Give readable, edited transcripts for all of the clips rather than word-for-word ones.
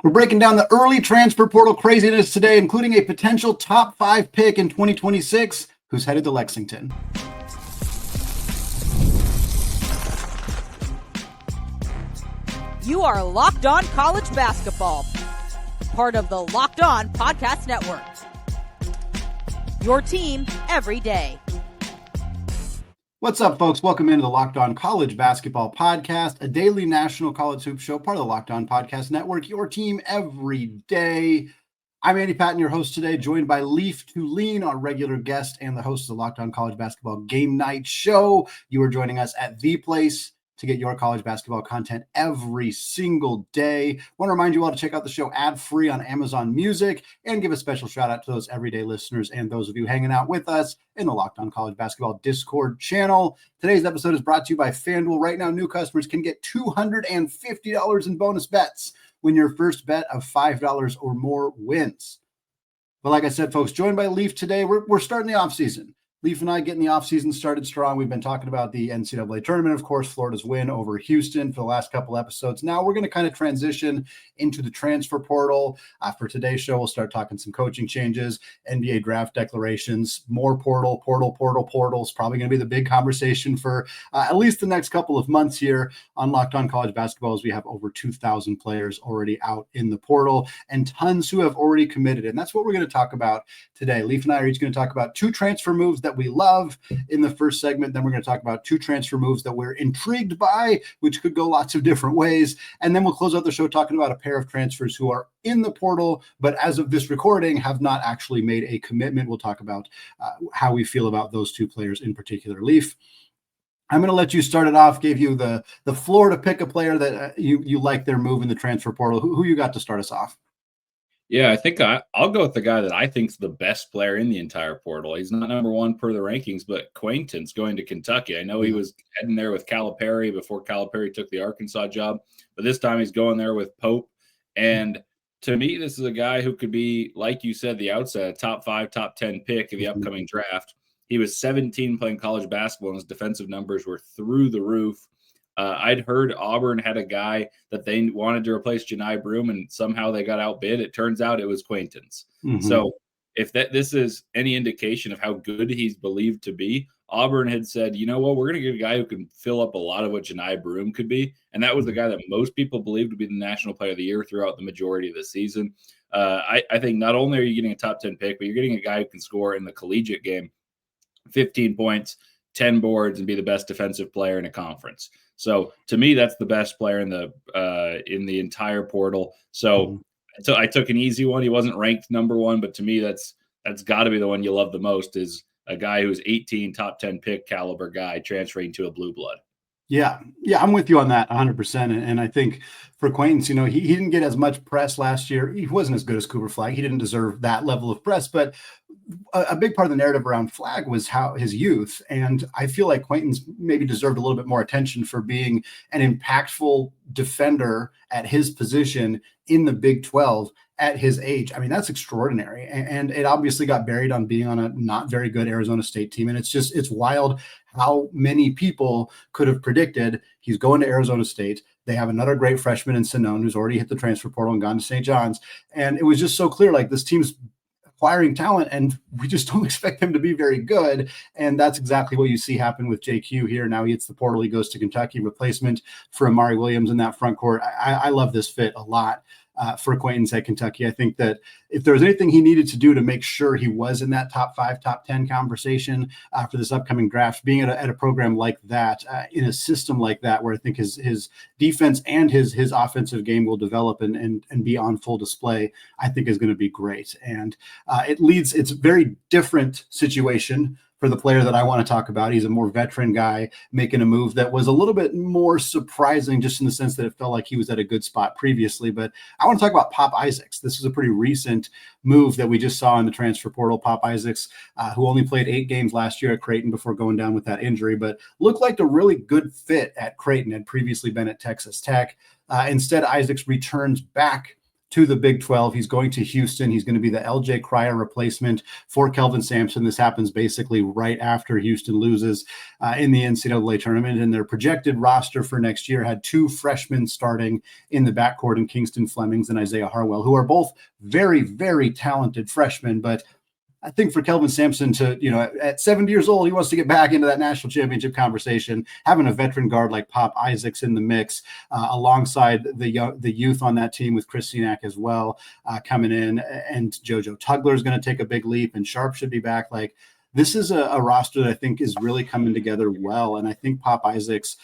We're breaking down the early transfer portal craziness today, including a potential top 5 pick in 2026 who's headed to Lexington. You are Locked On College Basketball, part of the Locked On Podcast Network. Your team every day. What's up, folks? Welcome into the Locked On College Basketball Podcast, a daily national college hoops show, part of the Locked On Podcast Network, your team every day. I'm Andy Patton, your host today, joined by Leif, Thulin, our regular guest, and the host of the Locked On College Basketball Game Night Show. You are joining us at the place to get your college basketball content every single day. I want to remind you all to check out the show ad-free on Amazon Music and give a special shout out to those everyday listeners and those of you hanging out with us in the Locked On College Basketball Discord channel. Today's episode is brought to you by FanDuel. Right now, new customers can get $250 in bonus bets when your first bet of $5 or more wins. But like I said, folks, joined by Leif today, we're starting the offseason. Leif and I getting the offseason started strong. We've been talking about the NCAA tournament, of course, Florida's win over Houston for the last couple episodes. Now we're going to kind of transition into the transfer portal. For today's show, we'll start talking some coaching changes, NBA draft declarations, more portals. Probably going to be the big conversation for at least the next couple of months here on Locked On College Basketball, as we have over 2,000 players already out in the portal and tons who have already committed. And that's what we're going to talk about today. Leif and I are each going to talk about 2 transfer moves that we love in the first segment. Then we're going to talk about 2 transfer moves that we're intrigued by, which could go lots of different ways. And then we'll close out the show talking about a pair of transfers who are in the portal, but as of this recording, have not actually made a commitment. We'll talk about how we feel about those 2 players in particular. Leif, I'm going to let you start it off. Gave you the floor to pick a player that you like their move in the transfer portal. Who you got to start us off? Yeah, I think I'll go with the guy that I think is the best player in the entire portal. He's not number 1 per the rankings, but Quaintance going to Kentucky. I know he was heading there with Calipari before Calipari took the Arkansas job, but this time he's going there with Pope. And to me, this is a guy who could be, like you said, the outset, a top 5, top 10 pick of the upcoming draft. He was 17 playing college basketball, and his defensive numbers were through the roof. I'd heard Auburn had a guy that they wanted to replace Janai Broome, and somehow they got outbid. It turns out it was Quaintance. So if this is any indication of how good he's believed to be, Auburn had said, you know what, we're going to get a guy who can fill up a lot of what Janai Broome could be. And that was the guy that most people believed would be the National Player of the Year throughout the majority of the season. I think not only are you getting a top 10 pick, but you're getting a guy who can score in the collegiate game 15 points, 10 boards, and be the best defensive player in a conference. So to me, that's the best player in the entire portal. So I took an easy one. He wasn't ranked number 1, but to me, that's got to be the one you love the most, is a guy who's 18, top 10 pick caliber guy transferring to a blue blood. Yeah, I'm with you on that 100%. And I think for Quaintance, he didn't get as much press last year. He wasn't as good as Cooper Flagg. He didn't deserve that level of press, but a big part of the narrative around Flagg was how his youth. And I feel like Quaintance maybe deserved a little bit more attention for being an impactful defender at his position in the Big 12 at his age. I mean, that's extraordinary. And it obviously got buried on being on a not very good Arizona State team. And it's wild how many people could have predicted he's going to Arizona State. They have another great freshman in Sinone who's already hit the transfer portal and gone to St. John's. And it was just so clear, like, this team's acquiring talent and we just don't expect him to be very good. And that's exactly what you see happen with JQ here. Now he hits the portal, he goes to Kentucky, replacement for Amari Williams in that front court. I love this fit a lot. For Quaintance at Kentucky. I think that if there was anything he needed to do to make sure he was in that top 5, top 10 conversation for this upcoming draft, being at a program like that, in a system like that, where I think his defense and his offensive game will develop and be on full display, I think is going to be great. And it's a very different situation for the player that I want to talk about. He's a more veteran guy making a move that was a little bit more surprising, just in the sense that it felt like he was at a good spot previously. But I want to talk about Pop Isaacs. This is a pretty recent move that we just saw in the transfer portal. Pop Isaacs, who only played 8 games last year at Creighton before going down with that injury, but looked like a really good fit at Creighton, had previously been at Texas Tech. Instead, Isaacs returns back to the Big 12. He's going to Houston. He's going to be the LJ Cryer replacement for Kelvin Sampson. This happens basically right after Houston loses in the NCAA tournament. And their projected roster for next year had 2 freshmen starting in the backcourt in Kingston Flemings and Isaiah Harwell, who are both very, very talented freshmen. But I think for Kelvin Sampson to, at 70 years old, he wants to get back into that national championship conversation. Having a veteran guard like Pop Isaacs in the mix, alongside the youth on that team with Chris Senack as well, coming in, and JoJo Tugler is going to take a big leap, and Sharp should be back. Like, this is a roster that I think is really coming together well. And I think Pop Isaacs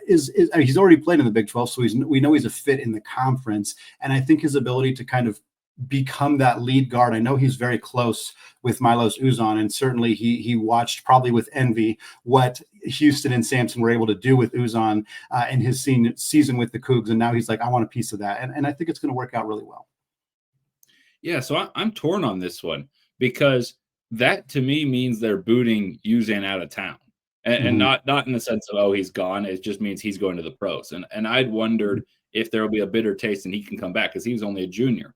he's already played in the Big 12, so we know he's a fit in the conference. And I think his ability to kind of become that lead guard. I know he's very close with Milos Uzan, and certainly he watched probably with envy what Houston and Sampson were able to do with Uzan in his season with the Cougs, and now he's like, I want a piece of that, and I think it's going to work out really well. Yeah, so I'm torn on this one, because that to me means they're booting Uzan out of town, and not in the sense of, oh, he's gone. It just means he's going to the pros, and I'd wondered if there will be a bitter taste and he can come back, because he was only a junior.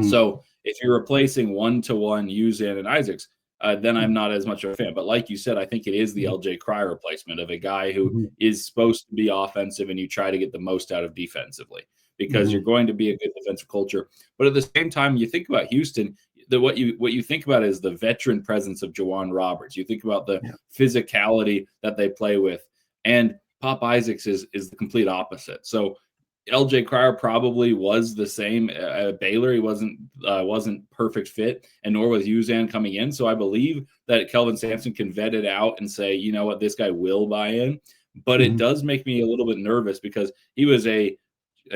So if you're replacing 1-to-1 Uzan and Isaacs, then I'm not as much of a fan. But like you said, I think it is the LJ Cryer replacement of a guy who is supposed to be offensive, and you try to get the most out of defensively, because you're going to be a good defensive culture. But at the same time, you think about Houston, what you think about is the veteran presence of Jawan Roberts. You think about the physicality that they play with, and Pop Isaacs is the complete opposite. So LJ Cryer probably was the same at Baylor. He wasn't perfect fit, and nor was Uzan coming in. So I believe that Kelvin Sampson can vet it out and say, you know what, this guy will buy in. But it does make me a little bit nervous, because he was a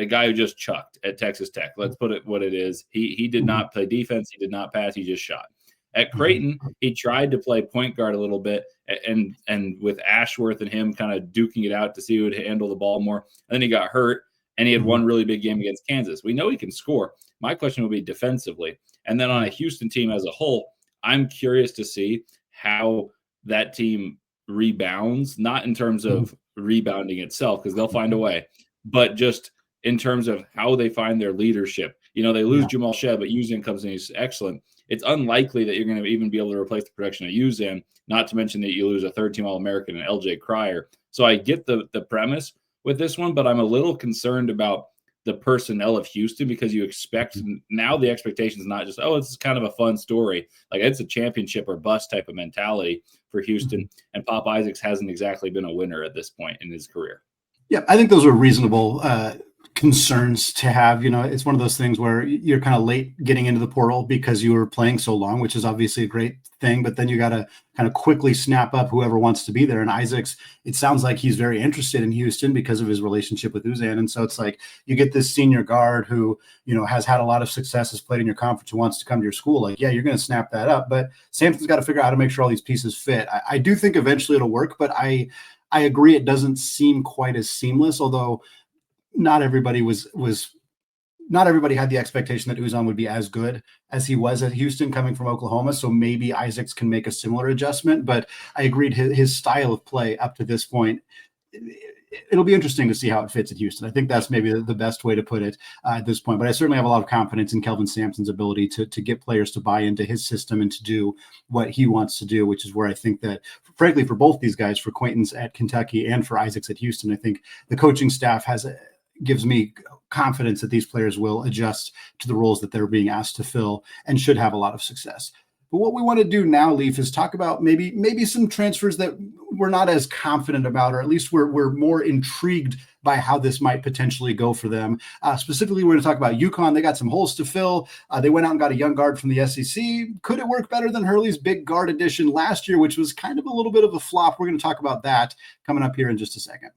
guy who just chucked at Texas Tech. Let's put it what it is. He did not play defense. He did not pass. He just shot. At Creighton, he tried to play point guard a little bit, and with Ashworth and him kind of duking it out to see who would handle the ball more. And then he got hurt. And he had one really big game against Kansas. We know he can score. My question would be defensively. And then on a Houston team as a whole, I'm curious to see how that team rebounds, not in terms of rebounding itself, because they'll find a way, but just in terms of how they find their leadership. They lose Jamal Shedd, but Uzan comes in, he's excellent. It's unlikely that you're going to even be able to replace the production of Uzan, not to mention that you lose a third-team All-American and LJ Cryer. So I get the premise with this one, but I'm a little concerned about the personnel of Houston, because you expect now the expectation is not just, oh, it's kind of a fun story. Like, it's a championship or bust type of mentality for Houston. And Pop Isaacs hasn't exactly been a winner at this point in his career. Yeah, I think those are reasonable concerns to have. It's one of those things where you're kind of late getting into the portal because you were playing so long, which is obviously a great thing, but then you got to kind of quickly snap up whoever wants to be there. And Isaacs, it sounds like he's very interested in Houston because of his relationship with Uzan. And so it's like you get this senior guard who, has had a lot of success, has played in your conference, who wants to come to your school. Like, yeah, you're going to snap that up, but Sampson's got to figure out how to make sure all these pieces fit. I do think eventually it'll work, but I agree it doesn't seem quite as seamless, although not everybody had the expectation that Uzan would be as good as he was at Houston coming from Oklahoma. So maybe Isaacs can make a similar adjustment, but I agreed his style of play up to this point, it'll be interesting to see how it fits at Houston. I think that's maybe the best way to put it at this point, but I certainly have a lot of confidence in Kelvin Sampson's ability to get players to buy into his system and to do what he wants to do, which is where I think that, frankly, for both these guys, for Quaintance at Kentucky and for Isaacs at Houston, I think the coaching staff gives me confidence that these players will adjust to the roles that they're being asked to fill and should have a lot of success. But what we want to do now, Leif, is talk about maybe some transfers that we're not as confident about, or at least we're more intrigued by how this might potentially go for them. Specifically, we're going to talk about UConn. They got some holes to fill. They went out and got a young guard from the SEC. Could it work better than Hurley's big guard addition last year, which was kind of a little bit of a flop? We're going to talk about that coming up here in just a second.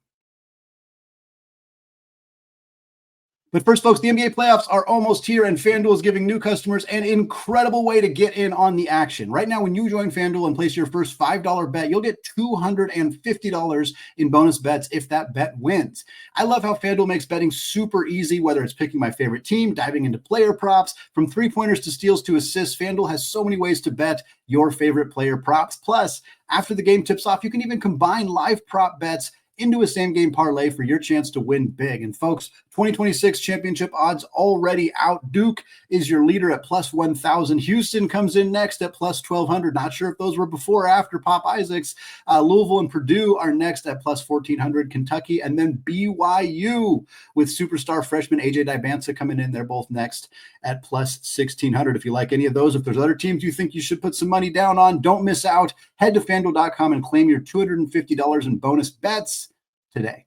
But first, folks, the NBA playoffs are almost here, and FanDuel is giving new customers an incredible way to get in on the action. Right now, when you join FanDuel and place your first $5 bet, you'll get $250 in bonus bets if that bet wins. I love how FanDuel makes betting super easy, whether it's picking my favorite team, diving into player props, from three-pointers to steals to assists. FanDuel has so many ways to bet your favorite player props. Plus, after the game tips off, you can even combine live prop bets into a same-game parlay for your chance to win big. And folks, 2026 championship odds already out. Duke is your leader at plus 1,000. Houston comes in next at plus 1,200. Not sure if those were before or after Pop Isaacs. Louisville and Purdue are next at plus 1,400. Kentucky, and then BYU with superstar freshman AJ Dibansa coming in. They're both next at plus 1,600. If you like any of those, if there's other teams you think you should put some money down on, don't miss out. Head to FanDuel.com and claim your $250 in bonus bets today.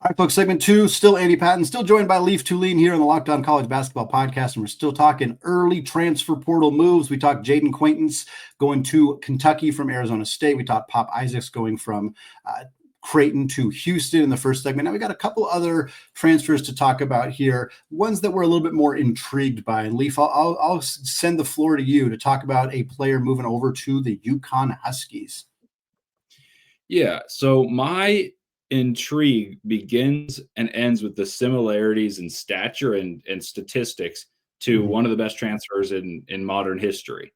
All right, folks, segment 2, still Andy Patton, still joined by Leif Thulin here on the Locked On College Basketball Podcast, and we're still talking early transfer portal moves. We talked Jayden Quaintance going to Kentucky from Arizona State. We talked Pop Isaacs going from Creighton to Houston in the first segment. Now we got a couple other transfers to talk about here, ones that we're a little bit more intrigued by. And Leif, I'll send the floor to you to talk about a player moving over to the UConn Huskies. Yeah, so my intrigue begins and ends with the similarities in stature and statistics to one of the best transfers in modern history.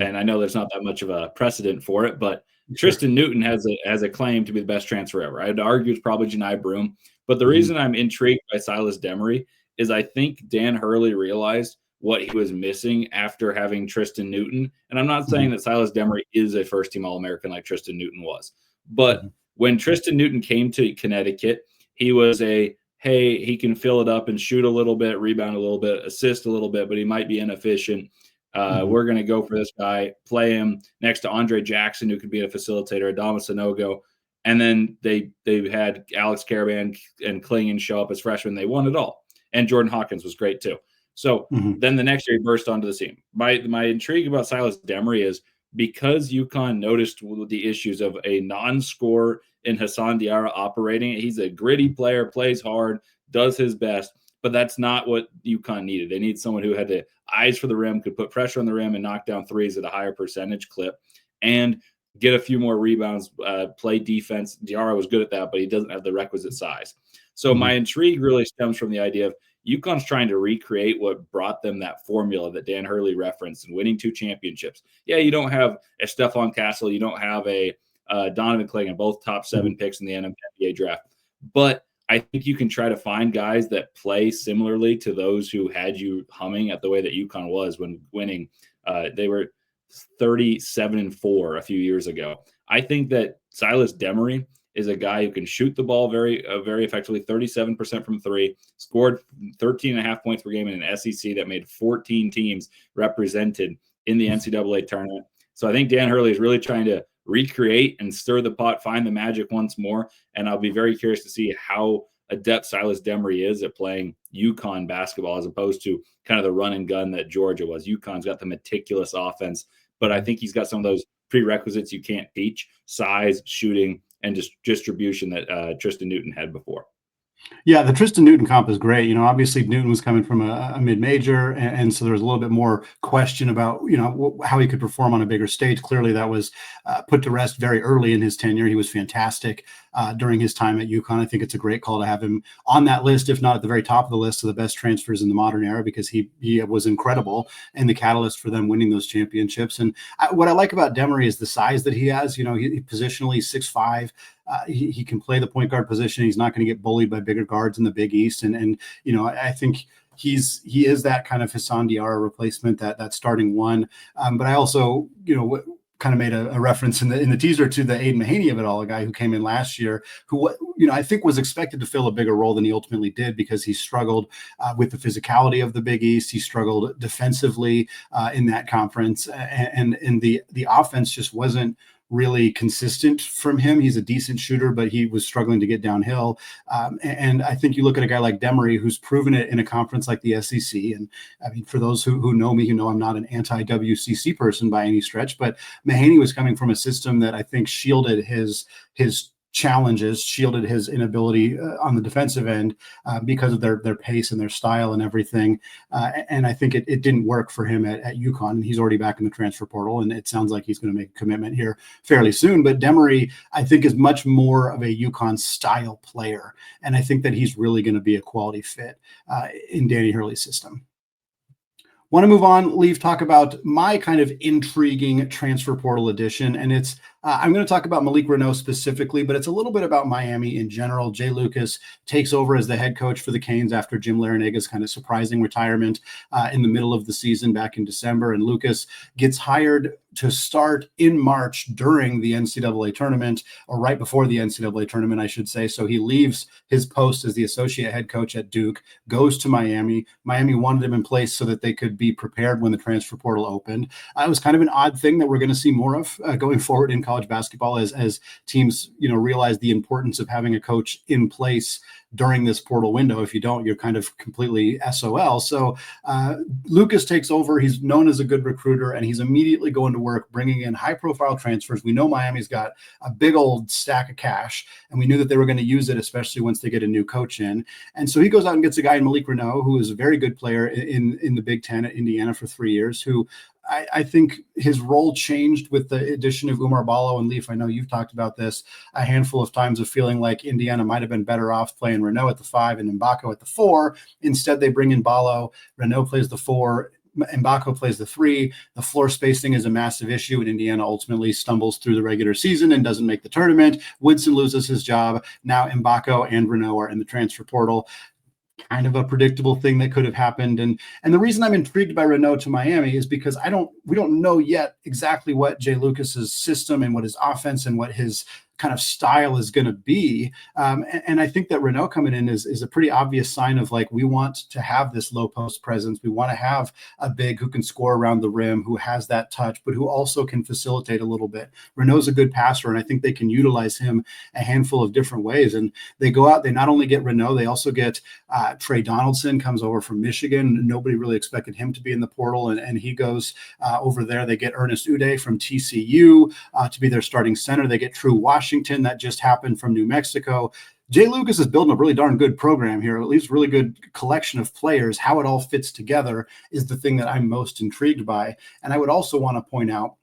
And I know there's not that much of a precedent for it, but Tristan Newton has a claim to be the best transfer ever. I'd argue it's probably Janai Broom, but the reason I'm intrigued by Silas Demary is I think Dan Hurley realized what he was missing after having Tristan Newton. And I'm not saying that Silas Demary is a first-team All-American like Tristan Newton was, but when Tristan Newton came to Connecticut, he was hey, he can fill it up and shoot a little bit, rebound a little bit, assist a little bit, but he might be inefficient. We're going to go for this guy, play him next to Andre Jackson, who could be a facilitator, Adama Sanogo. And then they had Alex Caravan and Klingon show up as freshmen. They won it all. And Jordan Hawkins was great too. So then the next year he burst onto the scene. My intrigue about Silas Demary is because UConn noticed the issues of a non-scorer in Hassan Diarra operating. He's a gritty player, plays hard, does his best, but that's not what UConn needed. They need someone who had the eyes for the rim, could put pressure on the rim and knock down threes at a higher percentage clip and get a few more rebounds, play defense. Diarra was good at that, but he doesn't have the requisite size. So my intrigue really stems from the idea of UConn's trying to recreate what brought them that formula that Dan Hurley referenced and winning 2 championships. Yeah, you don't have a Stephon Castle. You don't have a Donovan Clingan, both top 7 picks in the NBA draft. But I think you can try to find guys that play similarly to those who had you humming at the way that UConn was when winning. They were 37-4 a few years ago. I think that Silas Demary is a guy who can shoot the ball very effectively, 37% from 3, scored 13.5 points per game in an SEC that made 14 teams represented in the NCAA tournament. So I think Dan Hurley is really trying to recreate and stir the pot, find the magic once more. And I'll be very curious to see how adept Silas Demary is at playing UConn basketball as opposed to kind of the run and gun that Georgia was. UConn's got the meticulous offense, but I think he's got some of those prerequisites you can't teach: size, shooting, and just distribution that Tristan Newton had before. Yeah, the Tristan Newton comp is great. Obviously Newton was coming from a mid-major, and so there was a little bit more question about, how he could perform on a bigger stage. Clearly that was put to rest very early in his tenure. He was fantastic during his time at UConn. I think it's a great call to have him on that list, if not at the very top of the list of the best transfers in the modern era, because he was incredible and the catalyst for them winning those championships. And what I like about Demary is the size that he has. He positionally 6'5". He can play the point guard position. He's not going to get bullied by bigger guards in the Big East. And I think he is that kind of Hassan Diarra replacement, that starting one. But I also, kind of made a reference in the teaser to the Aiden Mahaney of it all, a guy who came in last year, who, I think was expected to fill a bigger role than he ultimately did, because he struggled with the physicality of the Big East. He struggled defensively in that conference, and the offense just wasn't really consistent from him. He's a decent shooter, but he was struggling to get downhill. And I think you look at a guy like Demary, who's proven it in a conference like the SEC. And I mean, for those who know me, I'm not an anti-WCC person by any stretch, but Mahaney was coming from a system that I think shielded his challenges, shielded his inability on the defensive end because of their pace and their style and everything. And I think it didn't work for him at UConn. He's already back in the transfer portal, and it sounds like he's going to make a commitment here fairly soon. But Demary, I think, is much more of a UConn style player. And I think that he's really going to be a quality fit in Danny Hurley's system. Want to move on, Leif, talk about my kind of intriguing transfer portal edition. And it's I'm going to talk about Malik Reneau specifically, but it's a little bit about Miami in general. Jay Lucas takes over as the head coach for the Canes after Jim Laranaga's kind of surprising retirement in the middle of the season back in December. And Lucas gets hired to start in March during the NCAA tournament, or right before the NCAA tournament, I should say. So he leaves his post as the associate head coach at Duke, goes to Miami. Miami wanted him in place so that they could be prepared when the transfer portal opened. It was kind of an odd thing that we're going to see more of going forward in college basketball as teams, realize the importance of having a coach in place during this portal window. If you don't, you're kind of completely SOL. So Lucas takes over. He's known as a good recruiter, and he's immediately going to work bringing in high-profile transfers. We know Miami's got a big old stack of cash, and we knew that they were going to use it, especially once they get a new coach in. And so he goes out and gets a guy in Malik Reneau, who is a very good player in the Big Ten at Indiana for 3 years, who I think his role changed with the addition of Oumar Ballo and Leif. I know you've talked about this a handful of times of feeling like Indiana might have been better off playing Reneau at the 5 and Mbako at the 4. Instead, they bring in Ballo. Reneau plays the 4. Mbako plays the 3. The floor spacing is a massive issue, and Indiana ultimately stumbles through the regular season and doesn't make the tournament. Woodson loses his job. Now Mbako and Reneau are in the transfer portal. Kind of a predictable thing that could have happened. And the reason I'm intrigued by Reneau to Miami is because we don't know yet exactly what Jay Lucas's system and what his offense and what his kind of style is going to be. And I think that Reneau coming in is a pretty obvious sign of like, we want to have this low post presence. We want to have a big who can score around the rim, who has that touch, but who also can facilitate a little bit. Reneau's a good passer, and I think they can utilize him a handful of different ways. And they go out, they not only get Reneau, they also get Trey Donaldson, comes over from Michigan. Nobody really expected him to be in the portal, and he goes over there. They get Ernest Uday from TCU to be their starting center. They get True Washington, that just happened, from New Mexico. Jay Lucas is building a really darn good program here, at least really good collection of players. How it all fits together is the thing that I'm most intrigued by. And I would also want to point out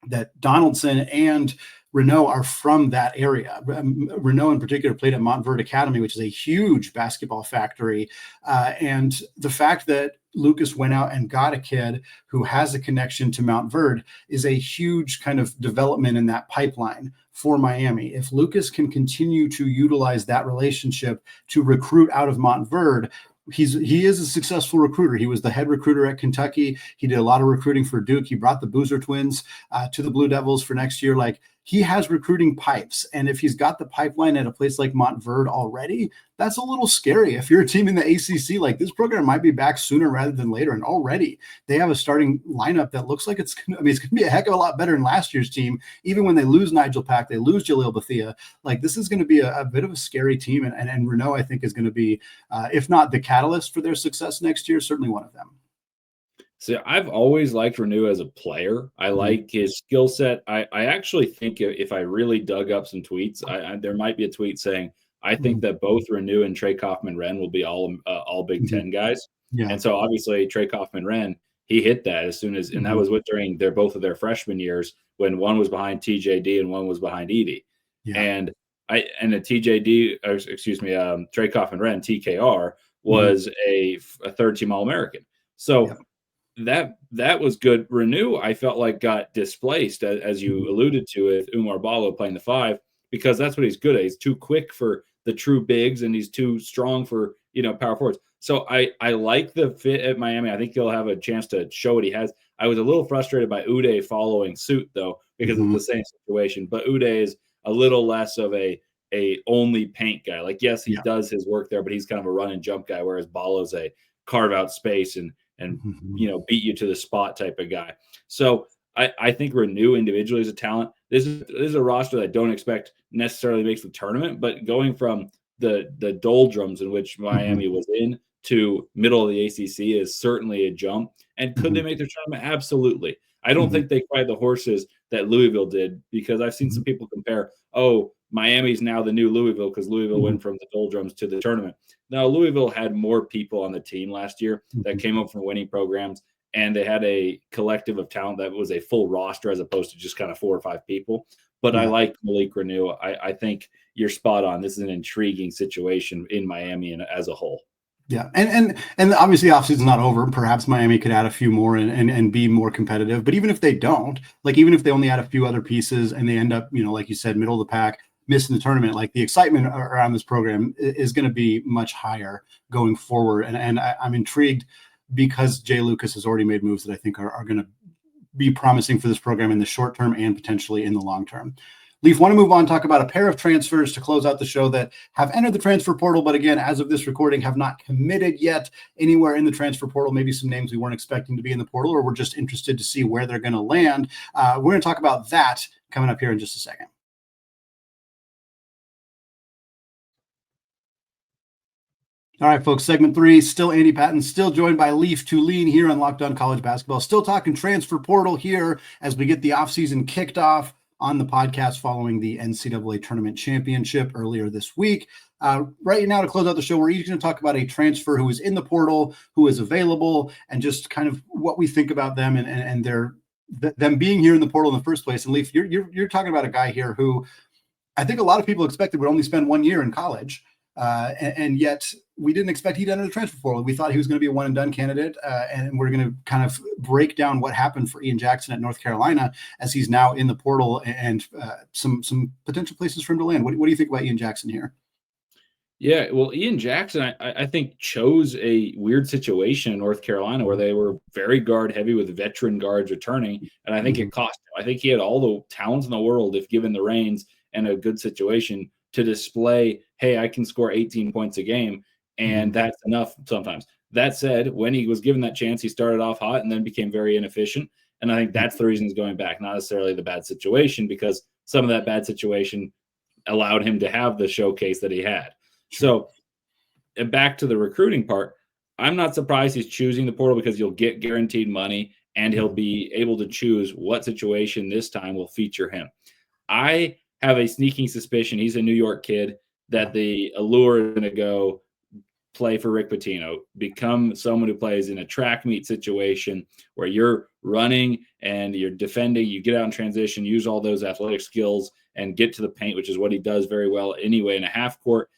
that Donaldson and Reneau are from that area. Reneau in particular played at Montverde Academy, which is a huge basketball factory. And the fact that Lucas went out and got a kid who has a connection to Mount Verde is a huge kind of development in that pipeline for Miami. If Lucas can continue to utilize that relationship to recruit out of Montverde, he is a successful recruiter. He was the head recruiter at Kentucky. He did a lot of recruiting for Duke. He brought the Boozer twins to the Blue Devils for next year. Like, he has recruiting pipes. And if he's got the pipeline at a place like Montverde already, that's a little scary. If you're a team in the ACC, like, this program might be back sooner rather than later. And already they have a starting lineup that looks like it's going to be a heck of a lot better than last year's team. Even when they lose Nigel Pack, they lose Jaleel Bethia. Like, this is going to be a bit of a scary team. And Reneau, I think, is going to be, if not the catalyst for their success next year, certainly one of them. So I've always liked Reneau as a player. I like his skill set. I actually think if I really dug up some tweets, there might be a tweet saying, I think that both Reneau and Trey Kaufman-Renn will be all Big Ten guys. Yeah. And so obviously Trey Kaufman-Renn, he hit that as soon as, and that was during both of their freshman years, when one was behind TJD and one was behind Edey. Yeah. And Trey Kaufman-Renn, TKR, was a third-team All-American. So that was good. Reneau, I felt like, got displaced, as you alluded to, with Oumar Ballo playing the 5, because that's what he's good at. He's too quick for the true bigs, and he's too strong for power forwards. So I like the fit at Miami. I think he'll have a chance to show what he has. I was a little frustrated by Uday following suit, though, because it's the same situation. But Uday is a little less of a only paint guy. Like, yes, he does his work there, but he's kind of a run and jump guy, whereas Ballo's a carve out space and beat you to the spot type of guy. So I think Reneau individually is a talent. This is a roster that I don't expect necessarily makes the tournament, but going from the doldrums in which Miami was in to middle of the ACC is certainly a jump. And could they make the tournament? Absolutely. I don't think they quite the horses that Louisville did, because I've seen some people compare, Miami's now the new Louisville because Louisville went from the doldrums to the tournament. Now, Louisville had more people on the team last year that came up from winning programs, and they had a collective of talent that was a full roster as opposed to just kind of 4 or 5 people. But I like Malik Reneau. I think you're spot on. This is an intriguing situation in Miami and as a whole. Yeah. And obviously the offseason's not over. Perhaps Miami could add a few more and be more competitive. But even if they don't, like even if they only add a few other pieces and they end up, like you said, middle of the pack, missing the tournament, like the excitement around this program is going to be much higher going forward. And I'm intrigued because Jay Lucas has already made moves that I think are going to be promising for this program in the short term and potentially in the long term. Leif, want to move on, talk about a pair of transfers to close out the show that have entered the transfer portal, but again, as of this recording, have not committed yet anywhere in the transfer portal. Maybe some names we weren't expecting to be in the portal, or we're just interested to see where they're going to land. We're going to talk about that coming up here in just a second. All right, folks, segment 3, still Andy Patton, still joined by Leif Thulin here on Locked On College Basketball. Still talking transfer portal here as we get the offseason kicked off on the podcast following the NCAA Tournament Championship earlier this week. Right now, to close out the show, we're each going to talk about a transfer who is in the portal, who is available, and just kind of what we think about them and them being here in the portal in the first place. And Leif, you're talking about a guy here who I think a lot of people expected would only spend 1 year in college. And yet we didn't expect he'd enter the transfer portal. We thought he was going to be a one and done candidate. And we're going to kind of break down what happened for Ian Jackson at North Carolina as he's now in the portal and some potential places for him to land. What do you think about Ian Jackson here? Yeah, well, Ian Jackson, I think, chose a weird situation in North Carolina where they were very guard heavy with veteran guards returning. And I think it cost him. I think he had all the talents in the world if given the reins and a good situation to display, hey, I can score 18 points a game, and that's enough sometimes. That said, when he was given that chance, he started off hot and then became very inefficient. And I think that's the reason he's going back, not necessarily the bad situation, because some of that bad situation allowed him to have the showcase that he had. So back to the recruiting part, I'm not surprised he's choosing the portal because you'll get guaranteed money and he'll be able to choose what situation this time will feature him. I have a sneaking suspicion he's a New York kid that the allure is going to go play for Rick Pitino, become someone who plays in a track meet situation where you're running and you're defending, you get out in transition, use all those athletic skills and get to the paint, which is what he does very well anyway in a half court.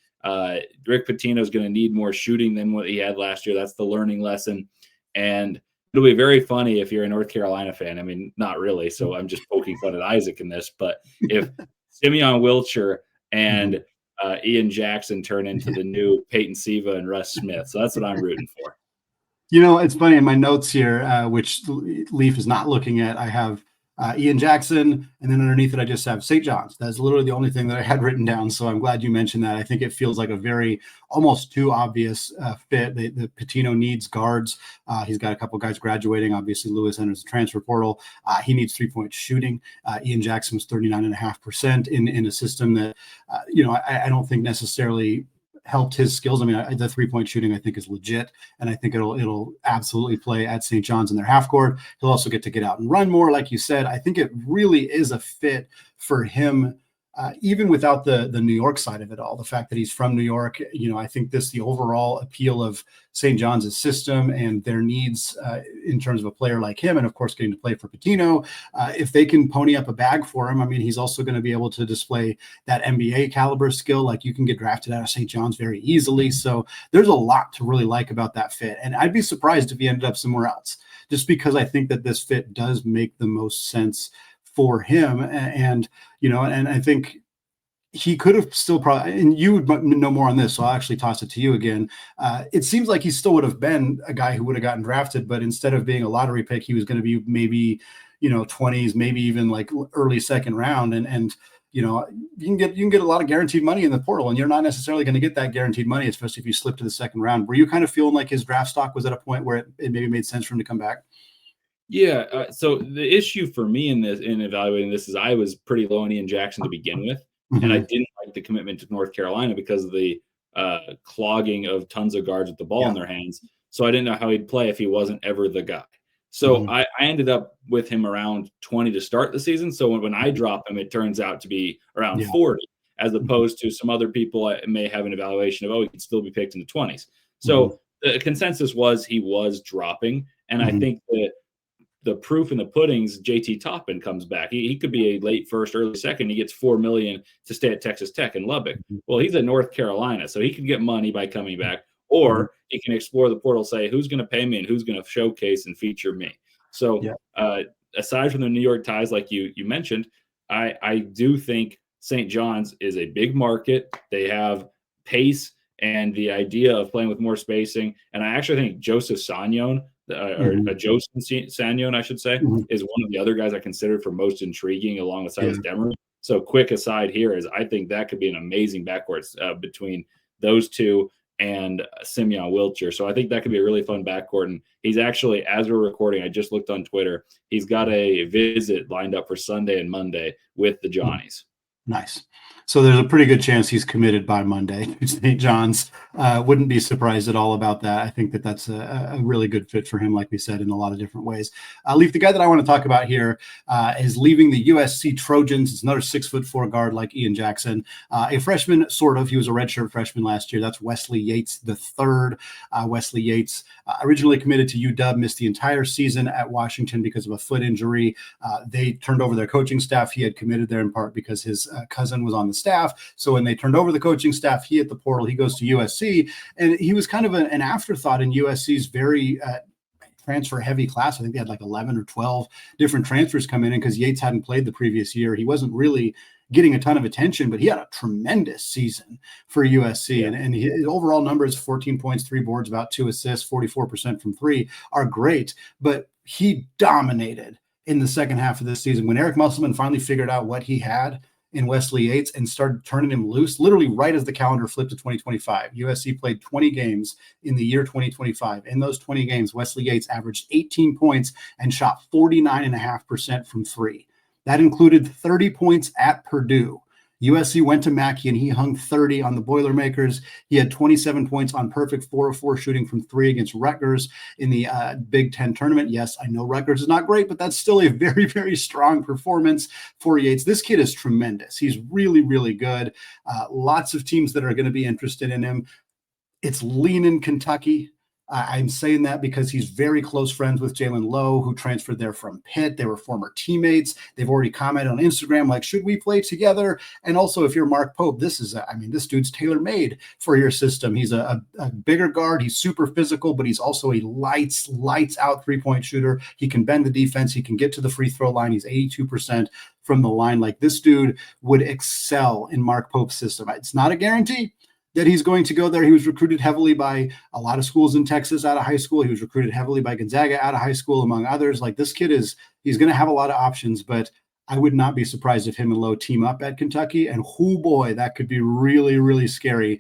Rick Pitino is going to need more shooting than what he had last year. That's the learning lesson. And it'll be very funny if you're a North Carolina fan. I mean, not really. So I'm just poking fun at Isaac in this. But if Simeon Wilcher and Ian Jackson turn into the new Peyton Siva and Russ Smith. So that's what I'm rooting for. It's funny in my notes here, which Leif is not looking at. I have Ian Jackson, and then underneath it, I just have St. John's. That's literally the only thing that I had written down. So I'm glad you mentioned that. I think it feels like a very almost too obvious fit. The Pitino needs guards. He's got a couple guys graduating. Obviously, Lewis enters the transfer portal. He needs 3-point shooting. Ian Jackson was 39.5% in a system that, I don't think necessarily helped his skills. I mean, the 3-point shooting I think is legit, and I think it'll absolutely play at St. John's in their half court. He'll also get to get out and run more, like you said. I think it really is a fit for him, even without the New York side of it all. The fact that he's from New York, I think the overall appeal of St. John's system and their needs in terms of a player like him, and of course getting to play for Pitino, if they can pony up a bag for him, I mean, he's also going to be able to display that NBA caliber skill. Like you can get drafted out of St. John's very easily. So there's a lot to really like about that fit. And I'd be surprised if he ended up somewhere else, just because I think that this fit does make the most sense for him. And I think he could have still probably, and you would know more on this, so I'll actually toss it to you again. It seems like he still would have been a guy who would have gotten drafted, but instead of being a lottery pick, he was going to be maybe, 20s, maybe even like early second round. And you can get a lot of guaranteed money in the portal, and you're not necessarily going to get that guaranteed money, especially if you slip to the second round. Were you kind of feeling like his draft stock was at a point where it maybe made sense for him to come back? Yeah. So the issue for me in evaluating this is I was pretty low on Ian Jackson to begin with. And I didn't like the commitment to North Carolina because of the clogging of tons of guards with the ball in their hands. So I didn't know how he'd play if he wasn't ever the guy. So I ended up with him around 20 to start the season. So when I drop him, it turns out to be around 40, as opposed to some other people I may have an evaluation of, he could still be picked in the 20s. So the consensus was he was dropping. And I think that the proof in the pudding's JT Toppin comes back. He could be a late first, early second. He gets $4 million to stay at Texas Tech in Lubbock. Well, he's at North Carolina, so he could get money by coming back, or he can explore the portal, say who's going to pay me and who's going to showcase and feature me. So aside from the New York ties, like you mentioned, I do think St. John's is a big market. They have pace and the idea of playing with more spacing. And I actually think Joseph Sagnon, or Joseph Sagnon, I should say, is one of the other guys I considered for most intriguing along with Silas Demary. So quick aside here is I think that could be an amazing backcourt between those two and Simeon Wilcher. So I think that could be a really fun backcourt. And he's actually, as we're recording, I just looked on Twitter, he's got a visit lined up for Sunday and Monday with the Johnnies. Nice. So there's a pretty good chance he's committed by Monday to St. John's. Wouldn't be surprised at all about that. I think that that's a really good fit for him, like we said, in a lot of different ways. Leif, the guy that I want to talk about here is leaving the USC Trojans. It's another 6'4" guard like Ian Jackson, a freshman, sort of. He was a redshirt freshman last year. That's Wesley Yates III. Wesley Yates originally committed to UW, missed the entire season at Washington because of a foot injury. They turned over their coaching staff. He had committed there in part because his cousin was on the staff. So when they turned over the coaching staff, he hit the portal. He goes to USC, and he was kind of an afterthought in USC's very transfer heavy class. I think they had like 11 or 12 different transfers come in, and because Yates hadn't played the previous year, he wasn't really getting a ton of attention, but he had a tremendous season for USC. And his overall numbers, 14 points, 3 boards, about 2 assists, 44% from 3 are great, but he dominated in the second half of this season. When Eric Musselman finally figured out what he had in Wesley Yates and started turning him loose, literally right as the calendar flipped to 2025. USC played 20 games in the year 2025. In those 20 games, Wesley Yates averaged 18 points and shot 49.5% from 3. That included 30 points at Purdue. USC went to Mackey and he hung 30 on the Boilermakers. He had 27 points on perfect 4 of 4 shooting from 3 against Rutgers in the Big Ten tournament. Yes, I know Rutgers is not great, but that's still a very, very strong performance for Yates. This kid is tremendous. He's really, really good. Lots of teams that are going to be interested in him. It's leaning Kentucky. I'm saying that because he's very close friends with Jaylen Lowe, who transferred there from Pitt. They were former teammates. They've already commented on Instagram, like, should we play together? And also, if you're Mark Pope, this dude's tailor-made for your system. He's a bigger guard. He's super physical, but he's also a lights out three-point shooter. He can bend the defense. He can get to the free throw line. He's 82% from the line. Like, this dude would excel in Mark Pope's system. It's not a guarantee that he's going to go there. He was recruited heavily by a lot of schools in Texas out of high school. He was recruited heavily by Gonzaga out of high school, among others. Like, this kid he's going to have a lot of options, but I would not be surprised if him and Lowe team up at Kentucky. And oh boy, that could be really, really scary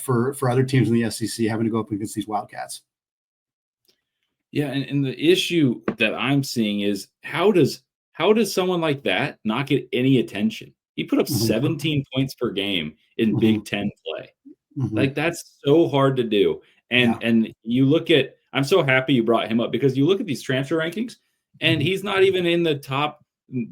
for other teams in the SEC having to go up against these Wildcats. Yeah. And the issue that I'm seeing is how does someone like that not get any attention? He put up 17 points per game in Big Ten play. Like, that's so hard to do. And you look at, I'm so happy you brought him up, because you look at these transfer rankings and he's not even in the top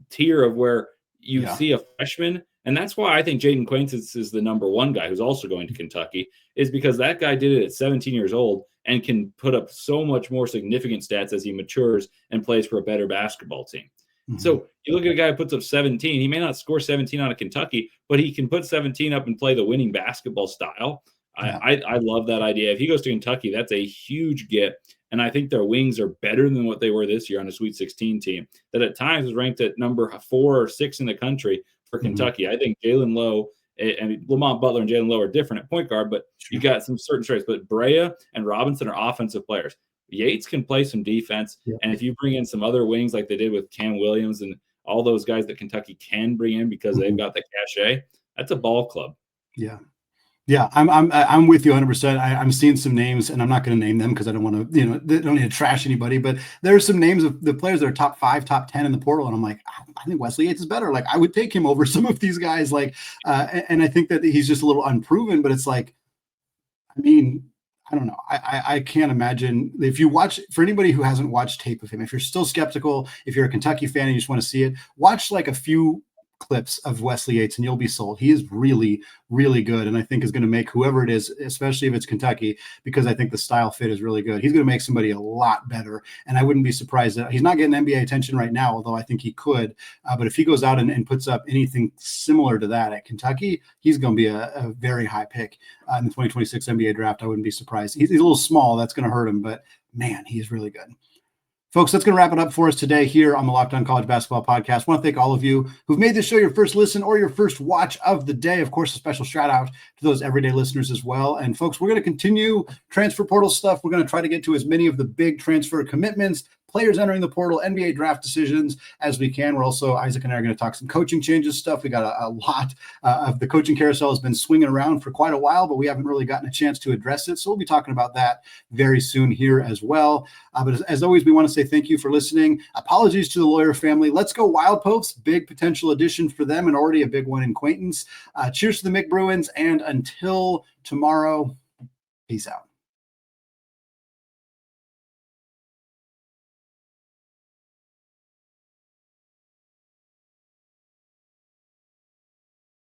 tier of where you see a freshman. And that's why I think Jayden Quaintance is the number 1 guy who's also going to Kentucky, is because that guy did it at 17 years old and can put up so much more significant stats as he matures and plays for a better basketball team. So you look at a guy who puts up 17. He may not score 17 out of Kentucky, but he can put 17 up and play the winning basketball style. I love that idea. If he goes to Kentucky, that's a huge get. And I think their wings are better than what they were this year on a Sweet 16 team that at times was ranked at number 4 or 6 in the country for Kentucky. I think Jaylen Lowe and Lamont Butler and Jaylen Lowe are different at point guard, but you got some certain traits. But Brea and Robinson are offensive players. Yates can play some defense. And if you bring in some other wings like they did with Cam Williams and all those guys that Kentucky can bring in because they've got the cachet, that's a ball club. Yeah, I'm with you 100%. I'm seeing some names, and I'm not going to name them because I don't want to, they don't need to trash anybody. But there are some names of the players that are top 5, top 10 in the portal, and I'm like, I think Wesley Yates is better. Like, I would take him over some of these guys. Like, and I think that he's just a little unproven. But it's like, I mean, I don't know. I can't imagine if you watch, for anybody who hasn't watched tape of him, if you're still skeptical, if you're a Kentucky fan and you just want to see it, watch like a few clips of Wesley Yates and you'll be sold. He is really, really good. And I think is going to make whoever it is, especially if it's Kentucky, because I think the style fit is really good. He's going to make somebody a lot better. And I wouldn't be surprised that he's not getting NBA attention right now, although I think he could. But if he goes out and puts up anything similar to that at Kentucky, he's going to be a very high pick in the 2026 NBA draft. I wouldn't be surprised. He's a little small. That's going to hurt him, but man, he's really good. Folks, that's going to wrap it up for us today here on the Locked On College Basketball Podcast. I want to thank all of you who've made this show your first listen or your first watch of the day. Of course, a special shout out to those everyday listeners as well. And folks, we're going to continue transfer portal stuff. We're going to try to get to as many of the big transfer commitments, players entering the portal, NBA draft decisions as we can. We're also, Isaac and I are going to talk some coaching changes stuff. We got a lot of the coaching carousel has been swinging around for quite a while, but we haven't really gotten a chance to address it. So we'll be talking about that very soon here as well. But as always, we want to say thank you for listening. Apologies to the Lawyer family. Let's go Wild Popes. Big potential addition for them and already a big one in Quaintance. Cheers to the Mick Bruins. And until tomorrow, peace out.